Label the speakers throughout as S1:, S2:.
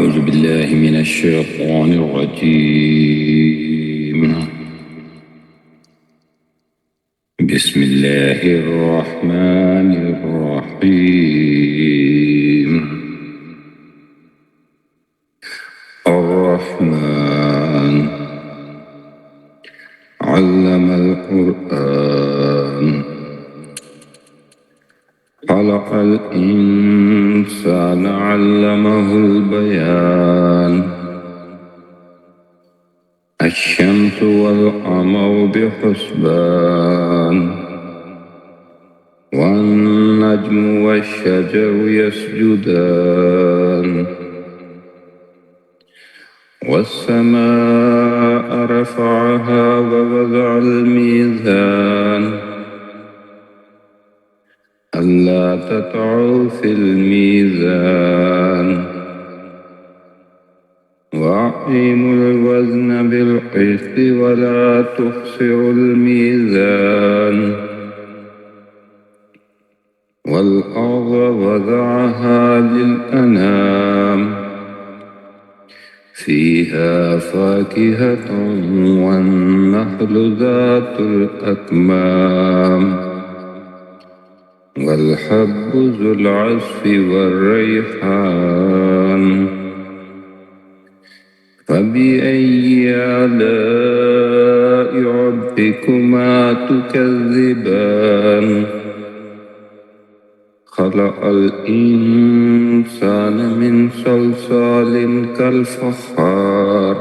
S1: أعوذ بالله من الشيطان الرجيم. بسم الله الرحمن الرحيم. الرحمن علم القرآن خلق الإنسان علمه البيان. الشمس والقمر بحسبان والنجم والشجر يسجدان والسماء رفعها ووضع الميزان ألا تطغوا في الميزان وأقيموا الوزن بالقسط ولا تخسروا الميزان والأرض وضعها للأنام فيها فاكهة والنخل ذات الأكمام والحب ذو العصف والريحان. فبأي آلاء ربكما تكذبان خلق الإنسان من صلصال كالفخار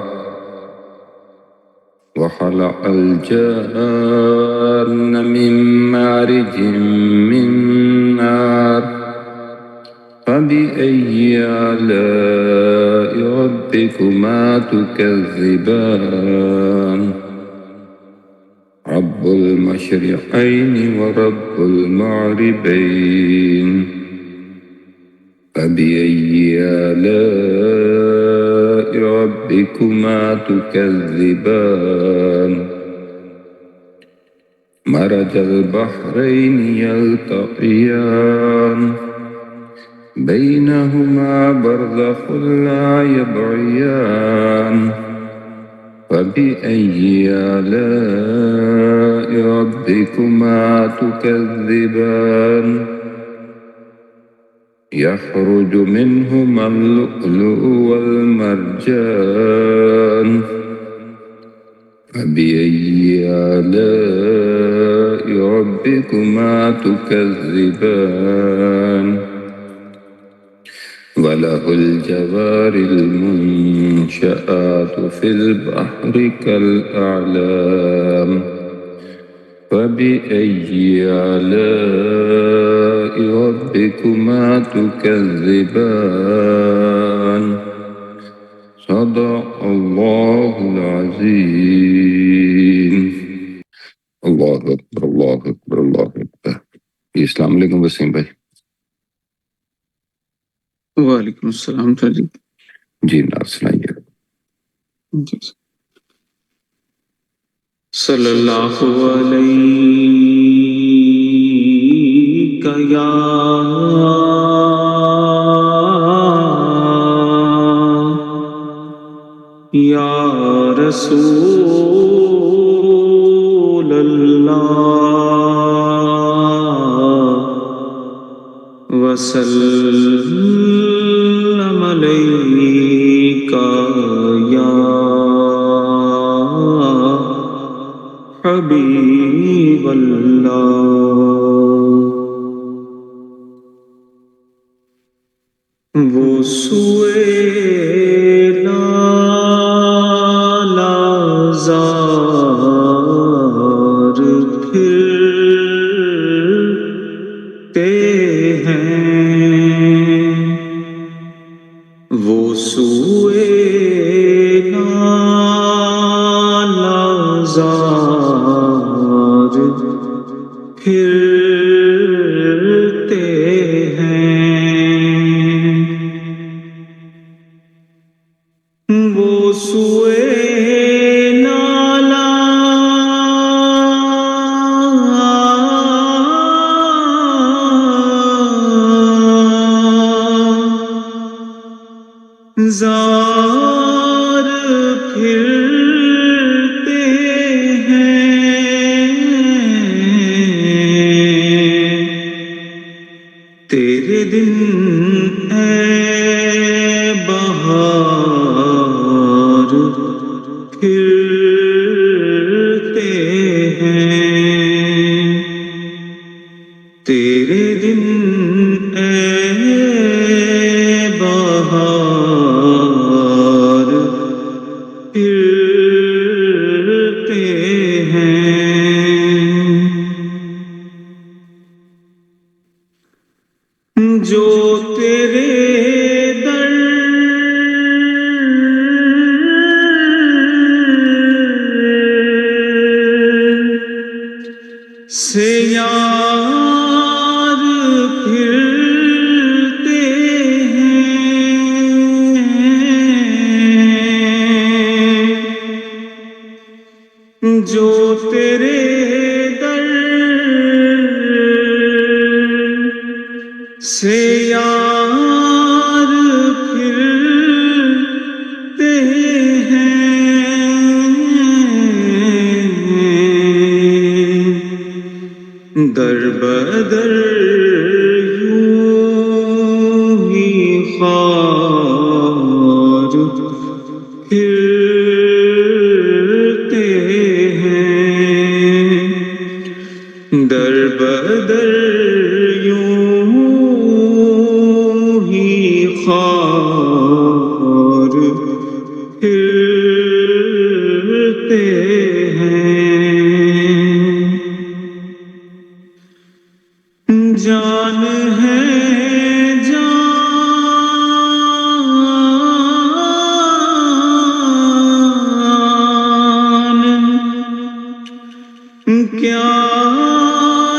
S1: وخلق الجان من مارج من نار. فبأي آلاء ربكما تكذبان رب المشرقين ورب المغربين. فبأي آلاء ربكما تكذبان مرج البحرين يلتقيان بينهما برزخ لا يبغيان. فبأي آلاء ربكما تكذبان يخرج منهما اللؤلؤ والمرجان. فبأي آلاء ربكما تكذبان وله الجوار المنشآت في البحر كالأعلام. فبأي آلاء ربكما تكذبان صدق الله العظيم. الله أكبر الله أكبر الله أكبر. السلام علیکم وسیم بھائی.
S2: وعلیکم السلام
S1: جی نعت سنائیے.
S2: صلی اللہ علیہ یا رسول اللہ وسلم علیک یا حبیب اللہ. وہ سوئے لالازار پھرتے ہیں. وہ سوئے لالازار پھرتے ہیں. وہ سوئے نالا زار پھرتے ہیں تیرے دن اے بہار پھرتے ہیں تیرے دن اے بہار پھرتے ہیں جو تیرے در سے یار پھرتے ہیں جو تیرے در سے یار پھرتے ہیں در بدر یوں ہی خار پھرتے ہیں در بدر یوں ہی خار پھرتے ہیں جان ہے جان کیا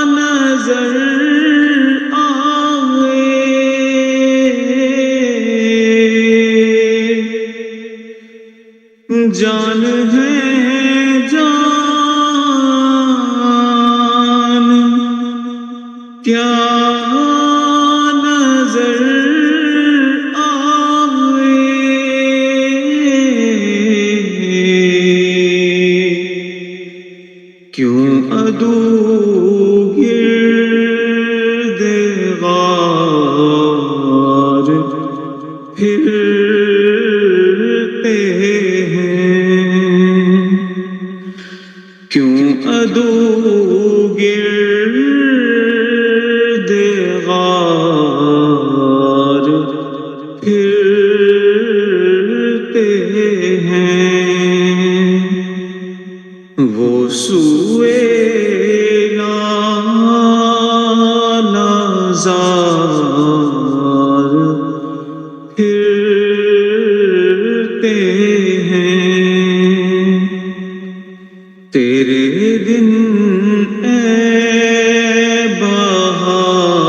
S2: نظر آئے جان ہے جان کیا نظر آئے کیوں عدو گرد غار پھرتے ہیں کیوں عدو گرد غار پھرتے ہیں وہ سوئے لالہزار پھرتے ہیں تیرے دن اے بہار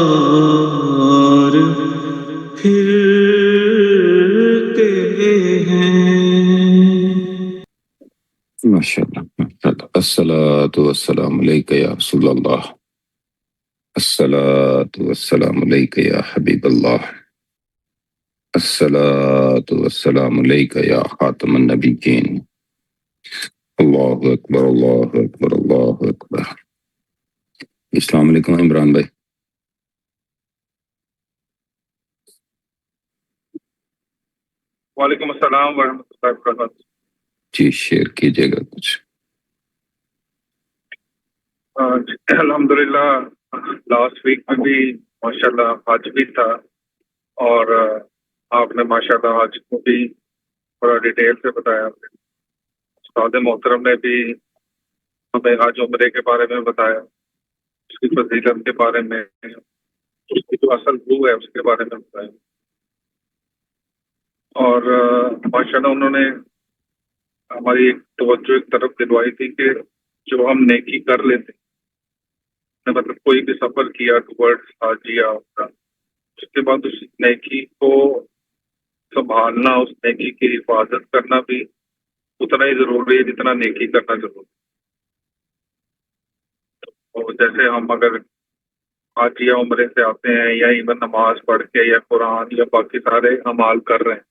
S2: پھرتے ہیں
S1: ماشاءاللہ الصلاۃ والسلام علیک یا رسول اللہ الصلاۃ والسلام علیک یا حبیب اللہ الصلاۃ والسلام علیک یا خاتم النبیین اللہ اکبر اللہ اکبر اللہ اکبر السلام علیکم عمران بھائی
S3: وعلیکم السلام ورحمۃ اللہ وبرکاتہ
S1: جی شیئر کیجیے گا کچھ
S3: الحمدللہ لاسٹ ویک میں بھی ماشاءاللہ حج بھی تھا اور آپ نے ماشاءاللہ حج کو بھی تھوڑا ڈیٹیل سے بتایا استاد محترم نے بھی ہمیں حج عمرے کے بارے میں بتایا اس کی فضیلت کے بارے میں اس کی جو اصل روح ہے اس کے بارے میں بتایا اور ماشاءاللہ انہوں نے ہماری ایک توجہ ایک طرف دلوائی تھی کہ جو ہم نیکی کر لیتے مطلب کوئی بھی سفر کیا ٹورڈز حج یا عمرہ اس کے بعد اس نیکی کو سنبھالنا اس نیکی کی حفاظت کرنا بھی اتنا ہی ضروری ہے جتنا نیکی کرنا ضروری ہے اور جیسے ہم اگر حج یا عمرے سے آتے ہیں یا ایون نماز پڑھ کے یا قرآن یا باقی سارے اعمال کر رہے ہیں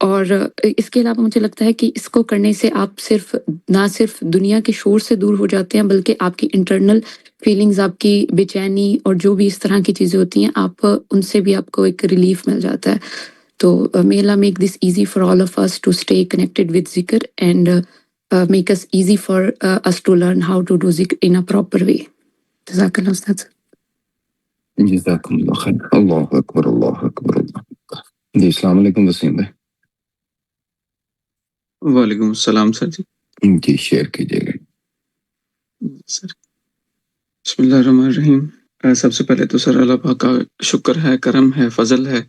S4: اور اس کے علاوہ مجھے لگتا ہے کہ اس کو کرنے سے آپ نہ صرف دنیا کے شور سے دور ہو جاتے ہیں بلکہ آپ کی انٹرنل فیلنگز، آپ کی بے چینی اور جو بھی اس طرح کی چیزیں ہوتی ہیں آپ ان سے بھی آپ کو ایک ریلیف مل جاتا ہے. تو may Allah make this easy for all of us to stay connected with zikr and make us easy for us to learn how to do zikr in a proper way. جزاک اللہ استاذ.
S1: جزاکم اللہ خیر. اللہ اکبر اللہ اکبر اللہ اکبر. جی السلام علیکم وسیم بھائی.
S2: وعلیکم السلام سر جی.
S1: جی شیئر کیجیے گا.
S2: سر بسم اللہ الرحمن الرحیم. سب سے پہلے تو سر اللہ پاک کا شکر ہے، کرم ہے، فضل ہے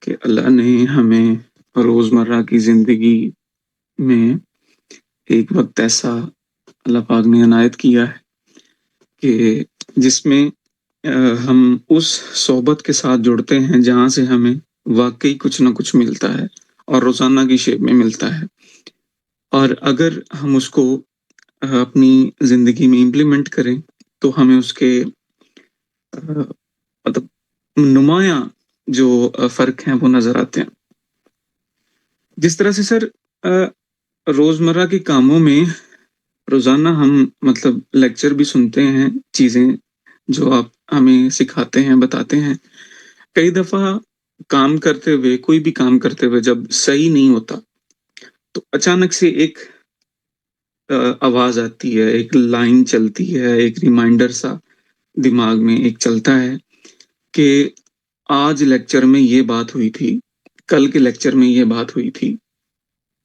S2: کہ اللہ نے ہمیں روزمرہ کی زندگی میں ایک وقت ایسا اللہ پاک نے عنایت کیا ہے کہ جس میں ہم اس صحبت کے ساتھ جڑتے ہیں جہاں سے ہمیں واقعی کچھ نہ کچھ ملتا ہے اور روزانہ کی شیپ میں ملتا ہے. اور اگر ہم اس کو اپنی زندگی میں امپلیمنٹ کریں تو ہمیں اس کے مطلب نمایاں جو فرق ہیں وہ نظر آتے ہیں. جس طرح سے سر روزمرہ کے کاموں میں روزانہ ہم مطلب لیکچر بھی سنتے ہیں، چیزیں جو آپ ہمیں سکھاتے ہیں، بتاتے ہیں. کئی دفعہ کام کرتے ہوئے، کوئی بھی کام کرتے ہوئے جب صحیح نہیں ہوتا تو اچانک سے ایک آواز آتی ہے، ایک لائن چلتی ہے، ایک ریمائنڈر سا دماغ میں ایک چلتا ہے کہ آج لیکچر میں یہ بات ہوئی تھی، کل کے لیکچر میں یہ بات ہوئی تھی.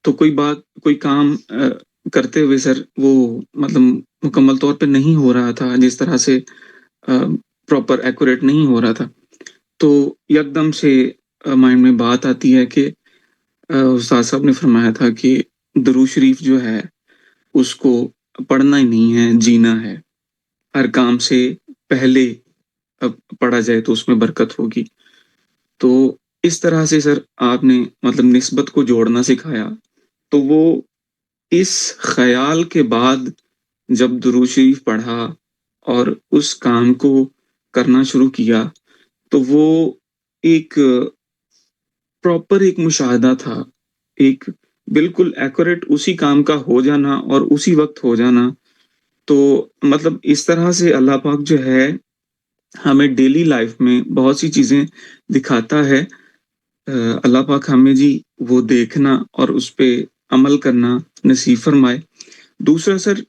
S2: تو کوئی کام کرتے ہوئے سر وہ مطلب مکمل طور پہ نہیں ہو رہا تھا، جس طرح سے پراپر ایکوریٹ نہیں ہو رہا تھا. تو یکدم سے مائنڈ میں بات آتی ہے کہ استاد صاحب نے فرمایا تھا کہ درود شریف جو ہے اس کو پڑھنا ہی نہیں ہے، جینا ہے. ہر کام سے پہلے پڑھا جائے تو اس میں برکت ہوگی. تو اس طرح سے سر آپ نے مطلب نسبت کو جوڑنا سکھایا. تو وہ اس خیال کے بعد جب درود شریف پڑھا اور اس کام کو کرنا شروع کیا تو وہ ایک پراپر ایک مشاہدہ تھا، ایک بالکل ایکوریٹ اسی کام کا ہو جانا اور اسی وقت ہو جانا. تو مطلب اس طرح سے اللہ پاک جو ہے ہمیں ڈیلی لائف میں بہت سی چیزیں دکھاتا ہے. اللہ پاک ہمیں جی وہ دیکھنا اور اس پہ عمل کرنا نصیب فرمائے. دوسرا سر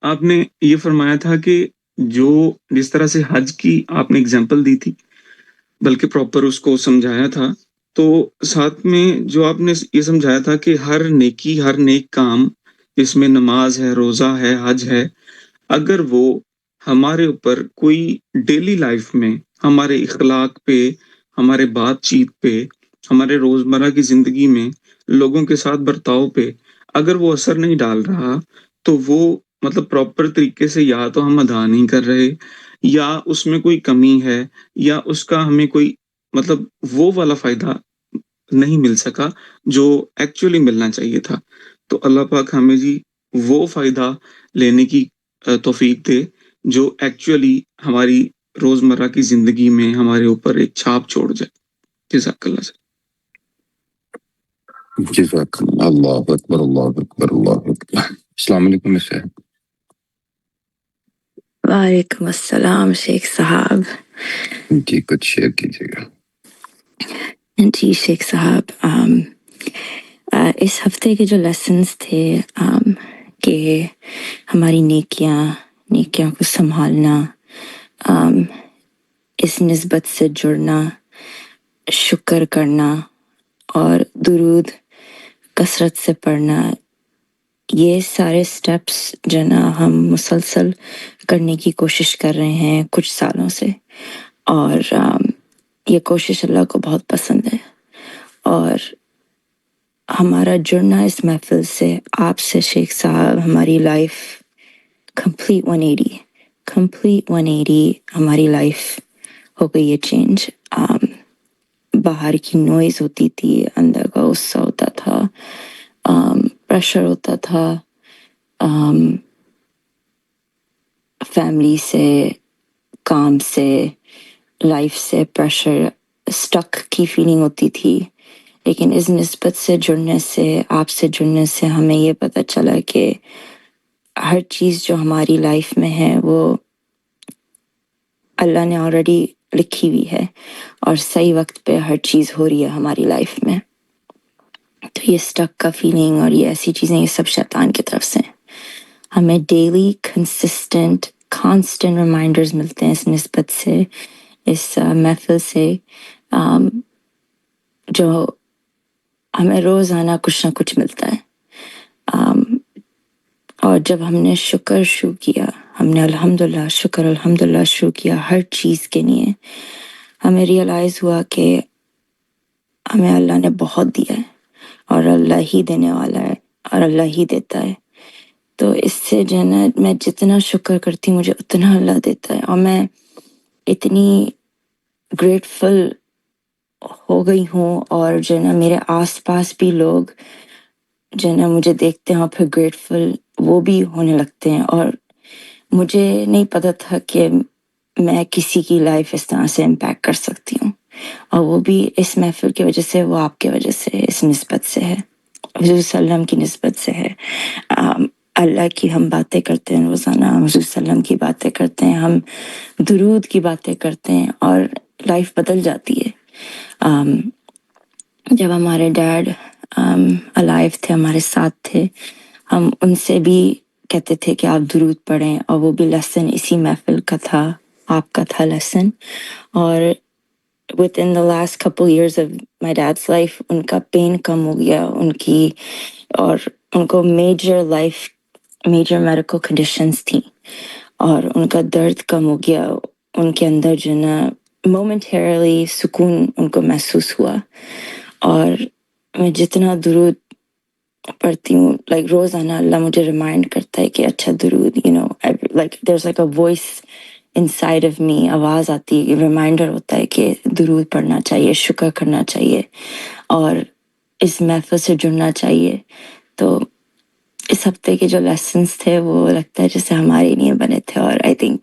S2: آپ نے یہ فرمایا تھا کہ جس طرح سے حج کی آپ نے اگزامپل دی تھی، بلکہ پراپر اس کو سمجھایا تھا، تو ساتھ میں جو آپ نے یہ سمجھایا تھا کہ ہر نیک کام جس میں نماز ہے، روزہ ہے، حج ہے، اگر وہ ہمارے اوپر کوئی ڈیلی لائف میں ہمارے اخلاق پہ، ہمارے بات چیت پہ، ہمارے روزمرہ کی زندگی میں لوگوں کے ساتھ برتاؤ پہ اگر وہ اثر نہیں ڈال رہا تو وہ مطلب پراپر طریقے سے یا تو ہم ادا نہیں کر رہے، یا اس میں کوئی کمی ہے، یا اس کا ہمیں کوئی مطلب وہ والا فائدہ نہیں مل سکا جو ایکچولی ملنا چاہیے تھا. تو اللہ پاک ہمیں جی وہ فائدہ لینے کی توفیق دے جو ایکچولی ہماری روزمرہ کی زندگی میں ہمارے اوپر ایک چھاپ چھوڑ جائے. جزاک اللہ سے.
S1: جزاکم اللہ اکبر اللہ اکبر اللہ اکبر. السلام علیکم سر.
S5: وعلیکم السلام شیخ صاحب.
S1: جی کچھ شیئر کیجیے گا.
S5: جی شیخ صاحب، اس ہفتے کے جو لیسنس تھے کہ ہماری نیکیاں کو سنبھالنا، اس نسبت سے جڑنا، شکر کرنا اور درود کثرت سے پڑھنا، یہ سارے سٹیپس جو نا ہم مسلسل کرنے کی کوشش کر رہے ہیں کچھ سالوں سے، اور یہ کوشش اللہ کو بہت پسند ہے. اور ہمارا جڑنا اس محفل سے، آپ سے شیخ صاحب، ہماری لائف کمپلیٹ 180 ہماری لائف ہو گئی ہے چینج. باہر کی نوائز ہوتی تھی، اندر کا غصہ ہوتا تھا، پریشر ہوتا تھا، فیملی سے، کام سے، لائف سے پریشر، اسٹک کی فیلنگ ہوتی تھی. لیکن اس نسبت سے جڑنے سے آپ سے جڑنے سے ہمیں یہ پتہ چلا کہ ہر چیز جو ہماری لائف میں ہے وہ اللہ نے آلریڈی لکھی ہوئی ہے اور صحیح وقت پہ ہر چیز ہو رہی ہے ہماری لائف میں. تو یہ اسٹک کا فیلنگ اور یہ ایسی چیزیں یہ سب شیطان کی طرف سے ہیں. ہمیں ڈیلی کنسسٹنٹ کانسٹنٹ ریمائنڈرز ملتے ہیں اس نسبت سے اس محفل سے جو ہمیں روزانہ کچھ نہ کچھ ملتا ہے. اور جب ہم نے شکر شروع کیا ہم نے الحمدللہ شکر الحمدللہ شروع کیا ہر چیز کے لیے ہمیں ریئلائز ہوا کہ ہمیں اللہ نے بہت دیا ہے اور اللہ ہی دینے والا ہے اور اللہ ہی دیتا ہے. تو اس سے جو ہے نا میں جتنا شکر کرتی ہوں مجھے اتنا اللہ دیتا ہے اور میں اتنی گریٹفل ہو گئی ہوں اور جو ہے نا میرے آس پاس بھی لوگ جو ہے نا مجھے دیکھتے ہیں اور پھر گریٹفل وہ بھی ہونے لگتے ہیں. اور مجھے نہیں پتہ تھا کہ میں کسی کی لائف اس طرح سے امپیکٹ کر سکتی ہوں اور وہ بھی اس محفل کی وجہ سے وہ آپ کی وجہ سے اس نسبت سے ہے حضور صلی اللہ علیہ وسلم کی نسبت سے ہے. اللہ کی ہم باتیں کرتے ہیں روزانہ حضور صلی اللہ علیہ وسلم کی باتیں کرتے ہیں ہم درود کی باتیں کرتے ہیں اور لائف بدل جاتی ہے. جب ہمارے ڈیڈ الائیو تھے ہمارے ساتھ تھے ہم ان سے بھی کہتے تھے کہ آپ درود پڑھیں اور وہ بھی لیسن اسی محفل کا تھا آپ کا تھا لیسن. اور within the last couple years of my dad's life ان کا پین کم ہو گیا ان کی اور ان کو میجر میڈیکل کنڈیشنز تھیں اور ان کا درد کم ہو گیا ان کے اندر جو نا مومنٹریلی سکون ان کو محسوس ہوا. اور میں جتنا درود پڑھتی ہوں لائک روزانہ اللہ مجھے ریمائنڈ کرتا ہے کہ اچھا درود like there's like a voice inside of me آواز آتی ہے ریمائنڈر ہوتا ہے کہ درود پڑھنا چاہیے شکر کرنا چاہیے اور اس محفل سے جڑنا چاہیے. تو اس ہفتے کے جو لیسنس تھے وہ لگتا ہے جیسے ہمارے لیے بنے تھے اور I think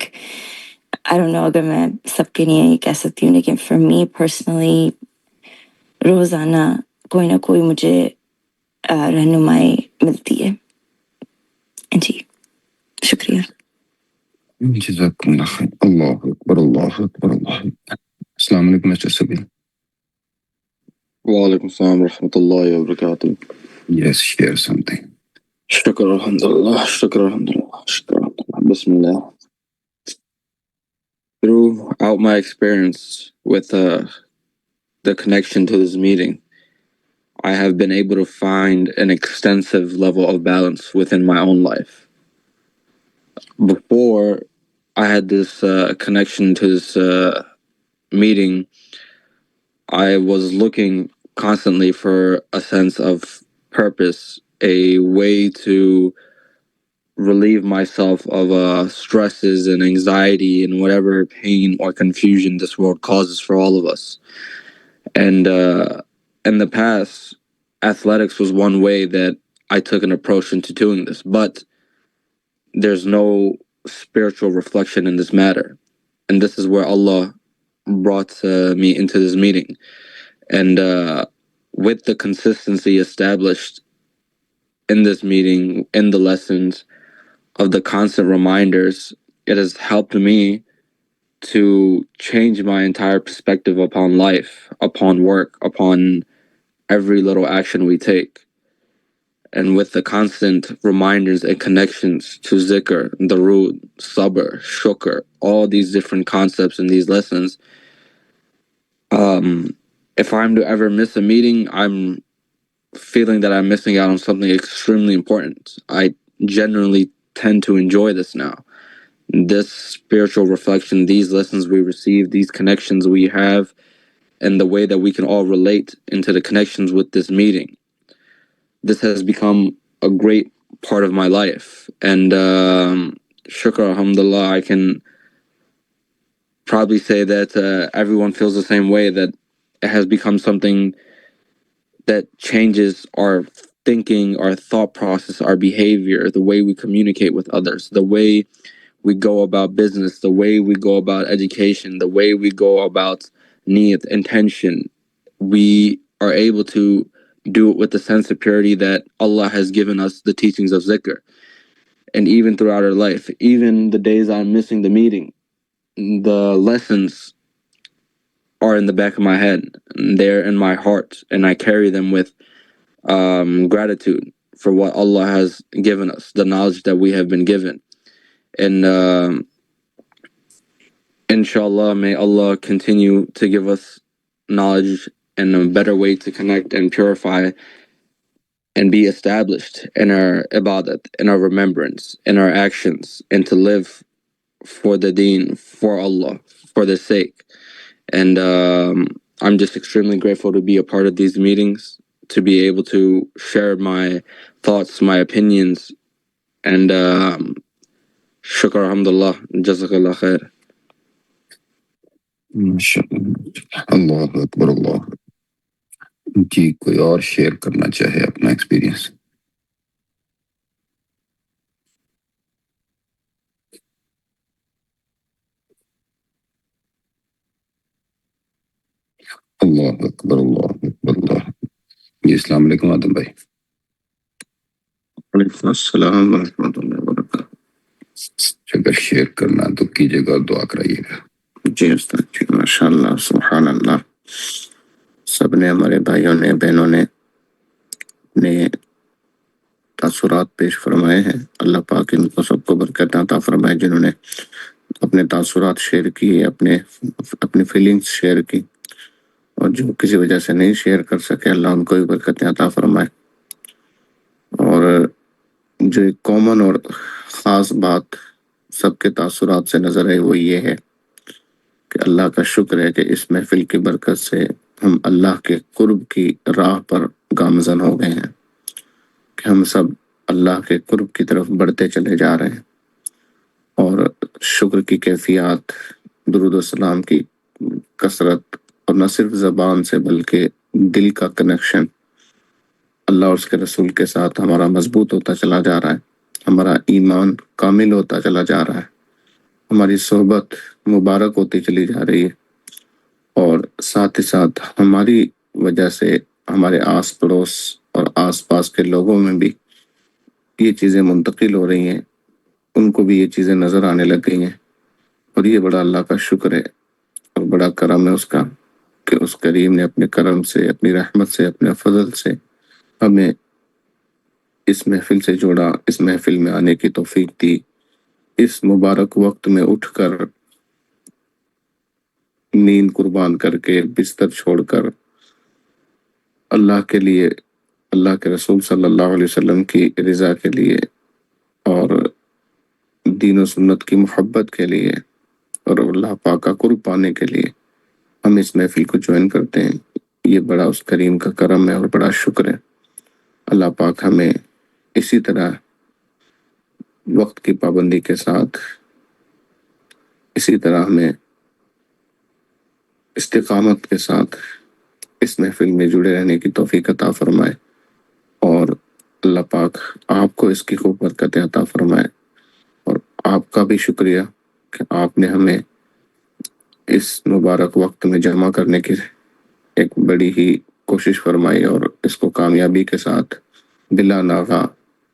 S5: I don't know اگر میں سب کے لیے یہ کہہ سکتی ہوں لیکن for me personally روزانہ کوئی نہ کوئی مجھے رہنمائی ملتی ہے. جی شکریہ.
S1: جزاکم اللہ خیر. اللہ اکبر اللہ اکبر اللہ اکبر. السلام علیکم مسٹر سبیل.
S6: وعلیکم السلام ورحمۃ اللہ وبرکاتہ.
S1: Yes, share something.
S6: شکر الحمدللہ شکر الحمدللہ شکر الحمدللہ. بسم اللہ. Throughout my experience with the connection to this meeting, I have been able to find an extensive level of balance within my own life. Before I had this connection to this meeting, I was looking constantly for a sense of purpose, a way to relieve myself of stresses and anxiety and whatever pain or confusion this world causes for all of us. And in the past, athletics was one way that I took an approach into doing this, but there's no spiritual reflection in this matter. And this is where Allah brought me into this meeting. And with the consistency established in this meeting, in the lessons, of the constant reminders, it has helped me to change my entire perspective upon life, upon work, upon every little action we take. And with the constant reminders and connections to zikr, darood, sabr, shukr, all these different concepts in these lessons, if I'm to ever miss a meeting, I'm feeling that I'm missing out on something extremely important. I genuinely tend to enjoy this now. This spiritual reflection, these lessons we receive, these connections we have, and the way that we can all relate into the connections with this meeting. This has become a great part of my life. And shukr alhamdulillah, I can probably say that everyone feels the same way, that it has become something that changes our thinking, our thought process, our behavior, the way we communicate with others, the way we go about business, the way we go about education, the way we go about niyat, intention. We are able to do it with the sense of purity that Allah has given us the teachings of zikr. And even throughout our life, even the days I'm missing the meeting, the lessons are in the back of my head. They're in my heart, and I carry them with gratitude for what Allah has given us, the knowledge that we have been given. And inshallah, may Allah continue to give us knowledge and a better way to connect and purify and be established in our ibadat, in our remembrance, in our actions, and to live for the deen, for Allah, for the sake. And I'm just extremely grateful to be a part of these meetings, to be able to share my thoughts, my opinions, and shukr alhamdulillah, jazakallah khair.
S1: اللہ اکبر اللہ. جی کوئی اور share کرنا چاہے اپنا experience? اللہ اکبر اللہ اکبر اللہ. جی السلام علیکم آدم بھائی.
S7: وعلیکم السلام ورحمۃ اللہ وبرکاتہ.
S1: اگر شیئر کرنا تو کیجیے گا اور دعا کرائیے گا.
S7: جی استاد جی ماشاء اللہ سبحان اللہ. سب نے ہمارے بھائیوں نے بہنوں نے اپنے تاثرات پیش فرمائے ہیں. اللہ پاک ان کو سب کو برکت عطا فرمائے جنہوں نے اپنے تاثرات شیئر کیے، اپنی فیلنگز شیئر کی، اور جو کسی وجہ سے نہیں شیئر کر سکے اللہ ان کو بھی برکت عطا فرمائے. اور جو ایک کامن اور خاص بات سب کے تاثرات سے نظر آئی وہ یہ ہے کہ اللہ کا شکر ہے کہ اس محفل کی برکت سے ہم اللہ کے قرب کی راہ پر گامزن ہو گئے ہیں، کہ ہم سب اللہ کے قرب کی طرف بڑھتے چلے جا رہے ہیں. اور شکر کی کیفیات، درود و سلام کی کثرت، اور نہ صرف زبان سے بلکہ دل کا کنیکشن اللہ اور اس کے رسول کے ساتھ ہمارا مضبوط ہوتا چلا جا رہا ہے، ہمارا ایمان کامل ہوتا چلا جا رہا ہے، ہماری صحبت مبارک ہوتی چلی جا رہی ہے، اور ساتھ ہی ساتھ ہماری وجہ سے ہمارے آس پڑوس اور آس پاس کے لوگوں میں بھی یہ چیزیں منتقل ہو رہی ہیں، ان کو بھی یہ چیزیں نظر آنے لگ گئی ہیں. اور یہ بڑا اللہ کا شکر ہے اور بڑا کرم ہے اس کا کہ اس کریم نے اپنے کرم سے، اپنی رحمت سے، اپنے فضل سے ہمیں اس محفل سے جوڑا، اس محفل میں آنے کی توفیق دی. اس مبارک وقت میں اٹھ کر، نیند قربان کر کے، بستر چھوڑ کر اللہ کے لیے، اللہ کے رسول صلی اللہ علیہ وسلم کی رضا کے لیے اور دین و سنت کی محبت کے لیے اور اللہ پاک کا قرب پانے کے لیے ہم اس محفل کو جوائن کرتے ہیں. یہ بڑا اس کریم کا کرم ہے اور بڑا شکر ہے. اللہ پاک ہمیں اسی طرح وقت کی پابندی کے ساتھ، اسی طرح ہمیں استقامت کے ساتھ اس محفل میں جڑے رہنے کی توفیق عطا فرمائے، اور اللہ پاک آپ کو اس کی خوب برکت عطا فرمائے. اور آپ کا بھی شکریہ کہ آپ نے ہمیں اس مبارک وقت میں جمع کرنے کی ایک بڑی ہی کوشش فرمائی، اور اس کو کامیابی کے ساتھ بلا ناغہ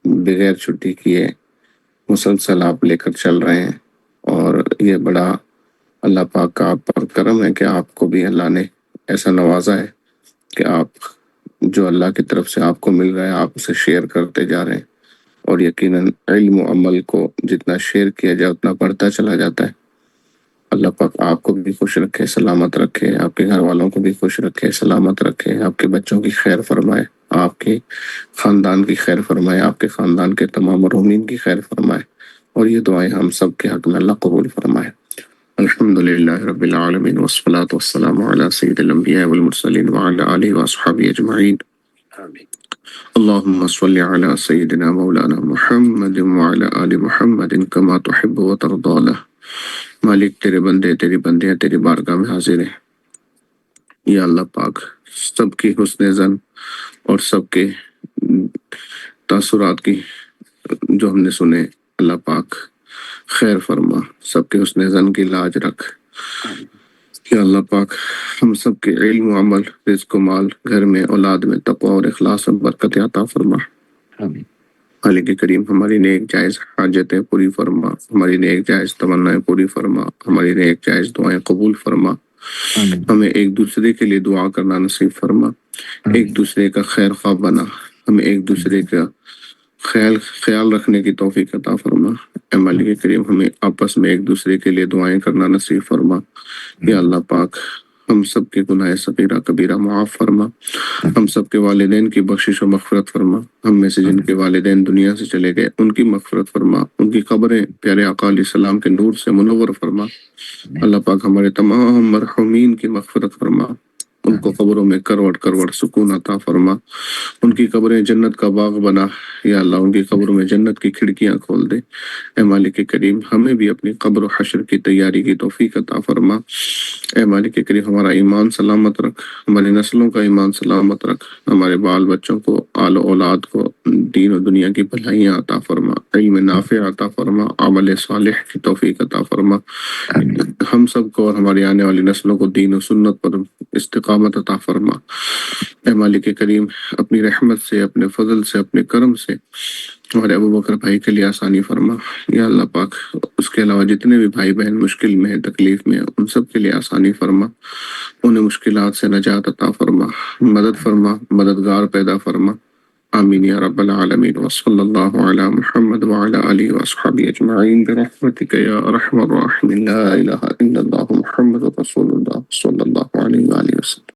S7: بغیر چھٹی کیے مسلسل آپ لے کر چل رہے ہیں. اور یہ بڑا اللہ پاک کا آپ پر کرم ہے کہ آپ کو بھی اللہ نے ایسا نوازا ہے کہ آپ جو اللہ کی طرف سے آپ کو مل رہا ہے آپ اسے شیئر کرتے جا رہے ہیں. اور یقیناً علم و عمل کو جتنا شیئر کیا جائے اتنا بڑھتا چلا جاتا ہے. اللہ پاک آپ کو بھی خوش رکھے، سلامت رکھے، آپ کے گھر والوں کو بھی خوش رکھے، سلامت رکھے، آپ کے بچوں کی خیر فرمائے، آپ کے خاندان کی خیر فرمائے، آپ کے خاندان کے تمام مرحومین کی خیر فرمائے. اور یہ دعائیں ہم سب کے حق میں اللہ قبول فرمائے. الحمدللہ رب العالمین والصلاة والسلام علی سید الانبیاء والمرسلین وعلی آلہ واصحابہ اجمعین. اللہم صلی علی سیدنا مولانا محمد وعلی آل محمد کما تحب و ترضی له. مالک تیرے بندے، تیری بندیاں تیری بارگاہ میں حاضر ہیں. یا اللہ پاک سب کی حسن ظن اور سب کے تاثرات کی جو ہم نے سنے اللہ پاک خیر فرما، سب کے حسن ظن کی لاج رکھ. یا اللہ پاک ہم سب کے علم و عمل، رزق و مال، گھر میں، اولاد میں تقوی اور اخلاص اور برکت عطا فرما۔
S1: آمین۔
S7: مالک کریم ہماری نیک جائز حاجتیں پوری فرما، ہماری نیک جائز تمنائیں پوری فرما، ہماری نیک جائز دعائیں قبول فرما۔
S1: آمین۔
S7: ہمیں ایک دوسرے کے لیے دعا کرنا نصیب فرما، ایک دوسرے کا خیر خواہ بنا، ہمیں ایک دوسرے کا خیال رکھنے کی توفیق عطا فرما۔ اے مالک کریم ہمیں آپس میں ایک دوسرے کے لیے دعائیں کرنا نصیب فرما۔ یا اللہ پاک ہم سب کے گناہ صغیرہ کبیرہ معاف فرما، ہم سب کے والدین کی بخشش و مغفرت فرما، ہم میں سے جن کے والدین دنیا سے چلے گئے ان کی مغفرت فرما، ان کی قبریں پیارے آقا علیہ السلام کے نور سے منور فرما۔ اللہ پاک ہمارے تمام مرحومین کی مغفرت فرما، ان کو قبروں میں کروڑ کروڑ سکون عطا فرما، ان کی قبریں جنت کا باغ بنا۔ یا اللہ ان کی قبروں میں جنت کی کھڑکیاں کھول دے۔ اے مالک کریم ہمیں بھی اپنی قبر و حشر کی تیاری کی توفیق عطا فرما۔ اے مالک کریم ہمارا ایمان سلامت رکھ، ہماری نسلوں کا ایمان سلامت رکھ، ہمارے بال بچوں کو، آل و اولاد کو دین و دنیا کی بھلائیاں عطا فرما، علم نافع عطا فرما، عمل صالح کی توفیق عطا فرما۔ ہم سب کو اور ہماری آنے والی نسلوں کو دین و سنت پر استقامت عطا فرما۔ اے مالک کریم اپنی رحمت سے، اپنے فضل سے، اپنے کرم سے ہمارے ابو بکر بھائی کے لیے آسانی فرما۔ یا اللہ پاک اس کے علاوہ جتنے بھی بھائی بہن مشکل میں ہیں، تکلیف میں ہیں، ان سب کے لیے آسانی فرما، انہیں مشکلات سے نجات عطا فرما، مدد فرما، مددگار پیدا فرما۔ آمین یا رب العالمین، وصلی اللہ علی محمد وعلی آلہ واصحابہ اجمعین برحمتک یا ارحم الراحمین، لا الہ الا اللہ محمد رسول اللہ صلی اللہ علیہ وآلہ وسلم۔